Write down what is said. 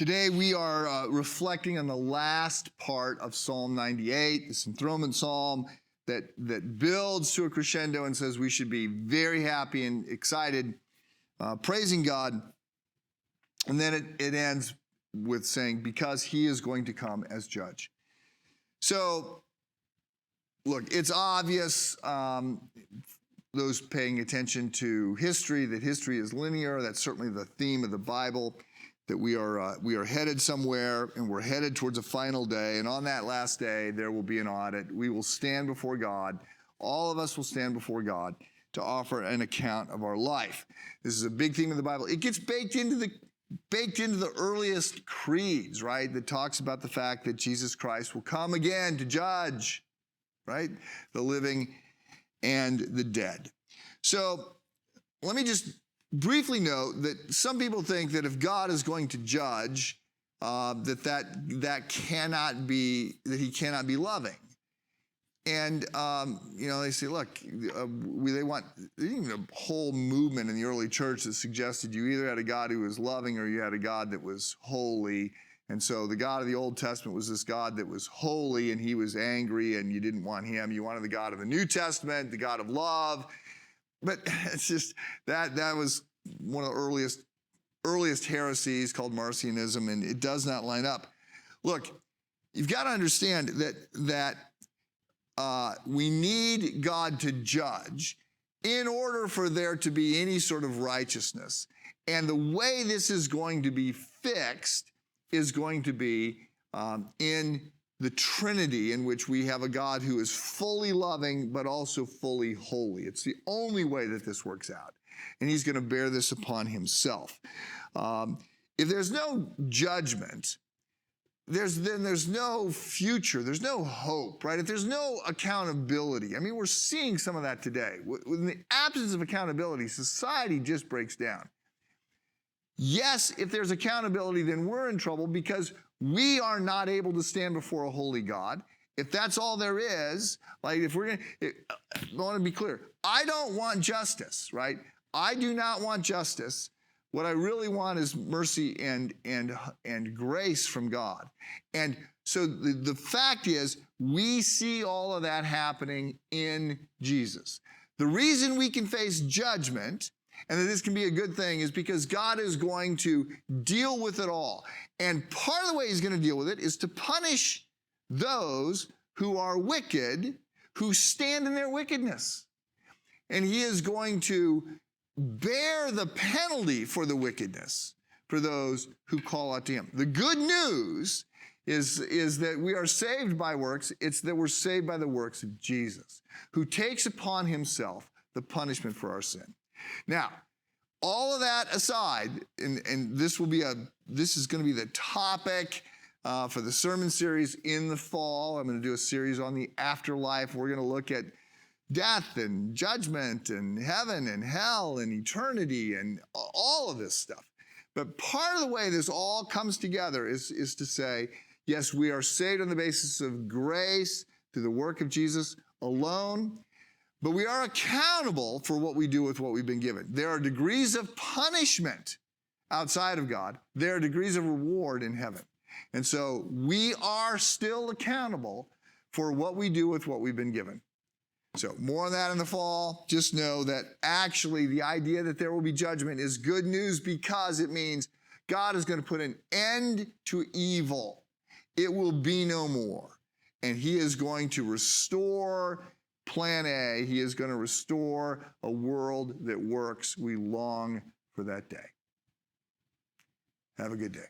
Today we are reflecting on the last part of Psalm 98, this enthronement psalm that builds to a crescendo and says we should be very happy and excited, praising God. And then it ends with saying, because he is going to come as judge. So, look, it's obvious, those paying attention to history, that history is linear. That's certainly the theme of the Bible, that we are headed somewhere, and we're headed towards a final day. And on that last day, there will be an audit. We will stand before God. All of us will stand before God to offer an account of our life. This is a big theme of the Bible. It gets baked into the earliest creeds, right? That talks about the fact that Jesus Christ will come again to judge, right? The living and the dead. So let me just briefly note that some people think that if God is going to judge, that cannot be, that he cannot be loving. And, they say, look, there's even a whole movement in the early church that suggested you either had a God who was loving or you had a God that was holy. And so the God of the Old Testament was this God that was holy, and he was angry, and you didn't want him. You wanted the God of the New Testament, the God of love. But it's just, that was one of the earliest heresies called Marcionism, and it does not line up. Look, you've got to understand that we need God to judge in order for there to be any sort of righteousness. And the way this is going to be fixed is going to be in the Trinity, in which we have a God who is fully loving but also fully holy. It's the only way that this works out. And he's going to bear this upon himself. If there's no judgment, there's no future, there's no hope, right? If there's no accountability, I mean, we're seeing some of that today. In the absence of accountability, society just breaks down. Yes, if there's accountability, then we're in trouble because we are not able to stand before a holy God. If that's all there is, like if we're going to, I want to be clear, I don't want justice, right? I do not want justice. What I really want is mercy and grace from God. And so the fact is, we see all of that happening in Jesus. The reason we can face judgment, and that this can be a good thing, is because God is going to deal with it all. And part of the way he's going to deal with it is to punish those who are wicked, who stand in their wickedness. And he is going to bear the penalty for the wickedness for those who call out to him. The good news is that we are saved by works. It's that we're saved by the works of Jesus, who takes upon himself the punishment for our sin. Now, all of that aside, and this is going to be the topic for the sermon series in the fall. I'm going to do a series on the afterlife. We're going to look at death and judgment and heaven and hell and eternity and all of this stuff. But part of the way this all comes together is to say, yes, we are saved on the basis of grace through the work of Jesus alone, but we are accountable for what we do with what we've been given. There are degrees of punishment outside of God. There are degrees of reward in heaven. And so we are still accountable for what we do with what we've been given. So more on that in the fall. Just know that actually the idea that there will be judgment is good news, because it means God is going to put an end to evil. It will be no more. And he is going to restore Plan A. He is going to restore a world that works. We long for that day. Have a good day.